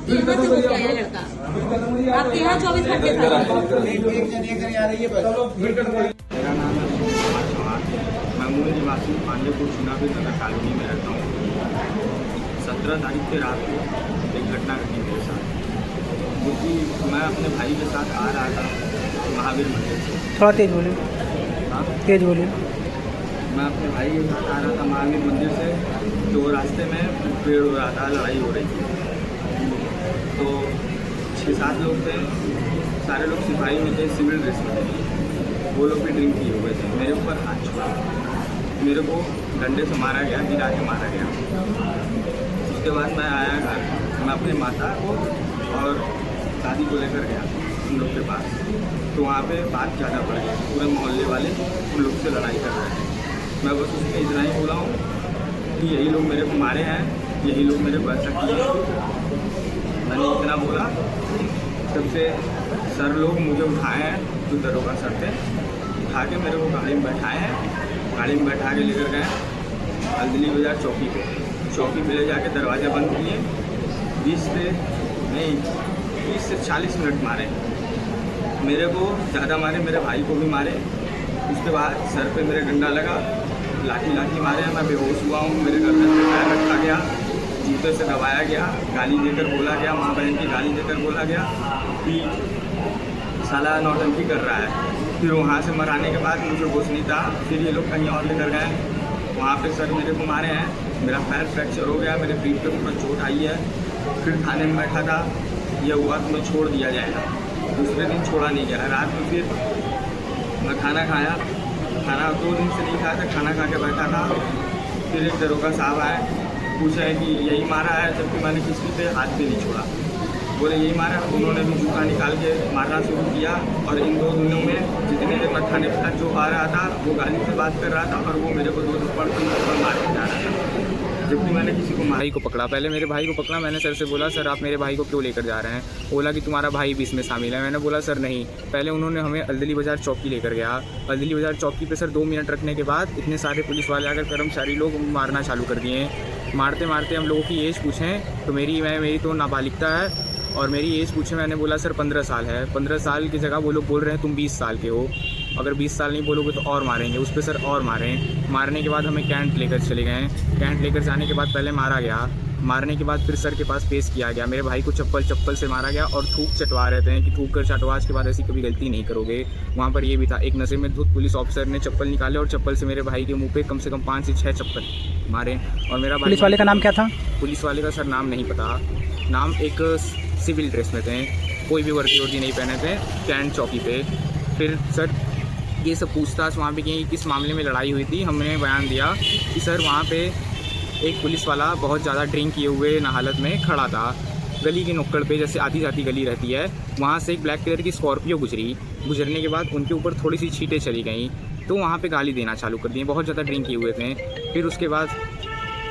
यहाँ से घुस गया लड़का। आपके यहाँ 24 घंटे था। मेरा नाम है कुमार चौहान। मैं मूल निवासी पांडेपुर चुनावी नगर कॉलोनी में रहता हूँ। 17 तारीख की रात को एक घटना घटी मेरे साथ, क्योंकि मैं अपने भाई के साथ आ रहा था महावीर मंदिर से। थोड़ा तेज बोलिए। हाँ, तेज बोलिए। मैं अपने भाई के साथ आ रहा था महावीर मंदिर से, तो रास्ते में पेड़ हो रहा था, लड़ाई हो रही थी। तो 6-7 लोग थे, सारे लोग सिपाही में थे, सिविल ड्रेस में थे। वो लोग भी ड्रिंक किए हुए थे। मेरे ऊपर हाथ छुआ, मेरे को डंडे से मारा गया, गिरा के मारा गया। उसके बाद मैं आया घर, मैं अपनी माता को और दादी को लेकर गया उन लोग के पास। तो वहाँ पे बात ज़्यादा बढ़ गई, पूरे मोहल्ले वाले उन लोग से लड़ाई कर रहे थे। मैं बस उसके इतना ही बोला हूँ कि यही लोग मेरे को मारे हैं, यही लोग मेरे को ऐसा किए। मैंने इतना बोला, तब से सर लोग मुझे उठाए हैं, जो दरोगा सर थे, उठा के मेरे को गाड़ी में बैठाए हैं। गाड़ी में बैठा के लेकर गए अलदली बाजार चौकी पे ले जाके दरवाज़ा बंद किए। 20 से 40 मिनट मारे। मेरे को ज़्यादा मारे, मेरे भाई को भी मारे। उसके बाद सर पे मेरे डंडा लगा, लाठी मारे। मैं बेहोश हुआ हूँ, मेरे घर में पैर रखा गया, जूते से दबाया गया, गाली देकर बोला गया, माँ बहन की गाली देकर बोला गया कि साला नौटंकी कर रहा है। फिर वहाँ से मराने के बाद मुझे होश नहीं था। फिर ये लोग कहीं और लेकर गए, वहाँ पे सर मेरे को मारे हैं। मेरा पैर फ्रैक्चर हो गया, मेरे पीठ पे पूरा चोट आई है। फिर थाने में बैठा था, ये हुआ तो मैं छोड़ दिया जाएगा। दूसरे दिन छोड़ा नहीं गया। रात में फिर मैं खाना खाया, खाना 2 दिन से नहीं खाया था, खाना खा के बैठा था। फिर एक दरोगा साहब आए, पूछा है कि यही मारा है, जबकि मैंने किसी पे हाथ भी नहीं छोड़ा। बोले यही मारा। उन्होंने भी जूता निकाल के मारना शुरू किया। और इन 2 दिनों में जितने देर मैं थाने पे था, जो आ रहा था वो गाली से बात कर रहा था और वो मेरे को 2 थप्पड़ मार के जा रहा था, जबकि मैंने किसी को भाई को पकड़ा। पहले मेरे भाई को पकड़ा, मैंने सर से बोला सर आप मेरे भाई को क्यों लेकर जा रहे हैं। बोला कि तुम्हारा भाई भी इसमें शामिल है। मैंने बोला सर नहीं। पहले उन्होंने हमें अलदली बाजार चौकी लेकर गया। अलदली बाजार चौकी पे सर 2 मिनट रखने के बाद इतने सारे पुलिस वाले आकर कर्मचारी लोग मारना चालू कर दिए। मारते मारते हम लोगों की एज पूछें तो मेरी तो नाबालिगता है, और मेरी एज पूछे, मैंने बोला सर 15 साल है। 15 साल की जगह वो लोग बोल रहे हैं तुम 20 साल के हो। अगर 20 साल नहीं बोलोगे तो और मारेंगे। उस पर सर और मारने के बाद हमें कैंट लेकर चले गए। कैंट लेकर जाने के बाद पहले मारा गया, मारने के बाद फिर सर के पास पेश किया गया। मेरे भाई को चप्पल से मारा गया और थूक चटवा रहते हैं कि थूक कर चटवा, आज के बाद ऐसी कभी गलती नहीं करोगे। वहाँ पर ये भी था, एक नशे में धुत पुलिस ऑफिसर ने चप्पल निकाले और चप्पल से मेरे भाई के मुँह पे कम से कम 5 से 6 चप्पल मारे। और मेरा पुलिस वाले का नाम क्या था? पुलिस वाले का सर नाम नहीं पता। नाम एक सिविल ड्रेस में थे, कोई भी वर्दी नहीं पहने थे, कैंट चौकी पे। फिर सर ये सब पूछताछ वहाँ पे की कि किस मामले में लड़ाई हुई थी। हमने बयान दिया कि सर वहाँ पे एक पुलिस वाला बहुत ज़्यादा ड्रिंक किए हुए ना हालत में खड़ा था। गली की नुक्कड़ पे, जैसे आधी जाती गली रहती है, वहाँ से एक ब्लैक कलर की स्कॉर्पियो गुजरने के बाद उनके ऊपर थोड़ी सी छींटें चली गई, तो वहाँ पे गाली देना चालू कर दिए। बहुत ज़्यादा ड्रिंक किए हुए थे। फिर उसके बाद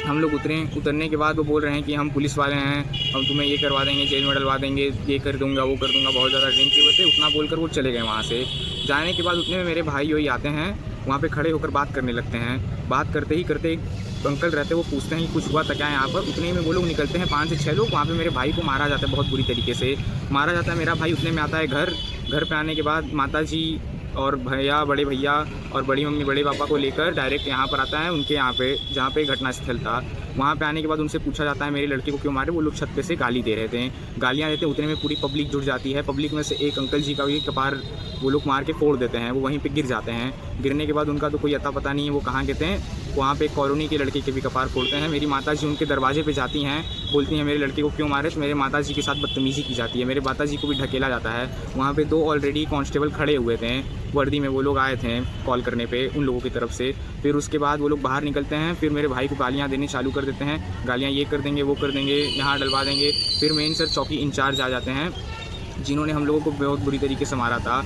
हम लोग उतरने के बाद वो बोल रहे हैं कि हम पुलिस वाले हैं, हम तुम्हें ये करवा देंगे, जेल में डलवा देंगे, ये कर दूंगा, वो कर दूंगा। बहुत ज़्यादा ड्रिंक किए हुए थे। उतना बोलकर वो चले गए वहाँ से। जाने के बाद उतने में मेरे भाई वही आते हैं, वहाँ पे खड़े होकर बात करने लगते हैं। बात करते ही करते एक अंकल रहते, वो पूछते हैं कि कुछ हुआ था क्या यहाँ पर। उतने में वो लोग निकलते हैं, 5 से 6 लोग। वहाँ पे मेरे भाई को मारा जाता है, बहुत बुरी तरीके से मारा जाता है। मेरा भाई उतने में आता है घर पे आने के बाद माता जी और भैया, बड़े भैया और बड़ी मम्मी, बड़े पापा को लेकर डायरेक्ट यहाँ पर आता है, उनके यहाँ पे जहाँ पे घटनास्थल था। वहाँ पे आने के बाद उनसे पूछा जाता है मेरे लड़के को क्यों मारे। वो लोग छत पे से गाली दे रहे थे, गालियाँ देते। उतने में पूरी पब्लिक जुट जाती है। पब्लिक में से एक अंकल जी का भी कपार वो लोग मार के फोड़ देते हैं, वो वहीं पे गिर जाते हैं। गिरने के बाद उनका तो कोई अता पता नहीं है वो कहाँ गिरते हैं। वहाँ पे कॉलोनी के लड़के के भी कपार फोड़ते हैं। मेरी माता जी उनके दरवाजे पे जाती हैं, बोलती हैं मेरे लड़के को क्यों मारे। तो मेरे माता जी के साथ बदतमीज़ी की जाती है, मेरे माता जी को भी ढकेला जाता है। वहाँ पे 2 ऑलरेडी कांस्टेबल खड़े हुए थे वर्दी में, वो लोग आए थे कॉल करने पे उन लोगों की तरफ से। फिर उसके बाद वो लोग बाहर निकलते हैं, फिर मेरे भाई को गालियाँ देने चालू कर देते हैं। गालियाँ ये कर देंगे, वो कर देंगे, यहाँ डलवा देंगे। फिर मेन सर चौकी इंचार्ज आ जाते हैं, जिन्होंने हम लोगों को बहुत बुरी तरीके से मारा था।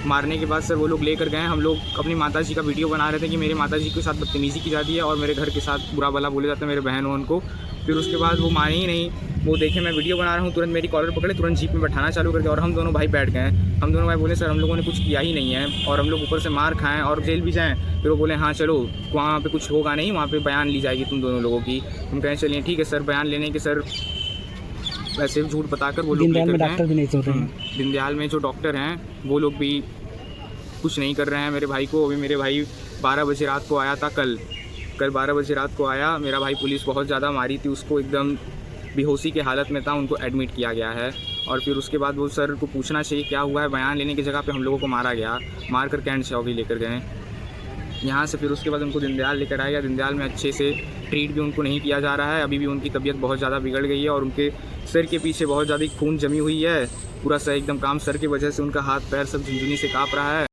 मारने के बाद सर वो लोग लेकर गए। हम लोग अपनी माता जी का वीडियो बना रहे थे कि मेरे माता जी के साथ बदतमीज़ी की जाती है और मेरे घर के साथ बुरा भला बोले जाते हैं मेरे बहन उनको। फिर उसके बाद वो माने ही नहीं, वो देखे मैं वीडियो बना रहा हूँ, तुरंत मेरी कॉलर पकड़े, तुरंत जीप में बैठाना चालू कर दिया और हम दोनों भाई बैठ गए। हम दोनों भाई बोले सर हम लोगों ने कुछ किया ही नहीं है और हम लोग ऊपर से मार खाएं और जेल भी जाएं। फिर वो बोले हाँ चलो वहाँ पे कुछ होगा नहीं, वहाँ पे बयान ली जाएगी तुम दोनों लोगों की। हम कहें चलिए ठीक है सर। बयान लेने के सर वैसे झूठ बताकर वो लोग दीनदयाल में लेकर डॉक्टर गए। भी नहीं चल रहे हैं। दीनदयाल में जो डॉक्टर हैं वो लोग भी कुछ नहीं कर रहे हैं मेरे भाई को। अभी मेरे भाई 12 बजे रात को आया था, कल 12 बजे रात को आया मेरा भाई। पुलिस बहुत ज़्यादा मारी थी उसको, एकदम बेहोशी के हालत में था, उनको एडमिट किया गया है। और फिर उसके बाद वो सर को पूछना चाहिए क्या हुआ है, बयान लेने की जगह पे हम लोगों को मारा गया, मार कर कैंट चौकी लेकर गए यहाँ से। फिर उसके बाद उनको दीनदयाल लेकर आया गया। दीनदयाल में अच्छे से ट्रीट भी उनको नहीं किया जा रहा है, अभी भी उनकी तबीयत बहुत ज़्यादा बिगड़ गई है और उनके सर के पीछे बहुत ज़्यादा खून जमी हुई है, पूरा सर एकदम काम, सर की वजह से उनका हाथ पैर सब झुनझुनी से काँप रहा है।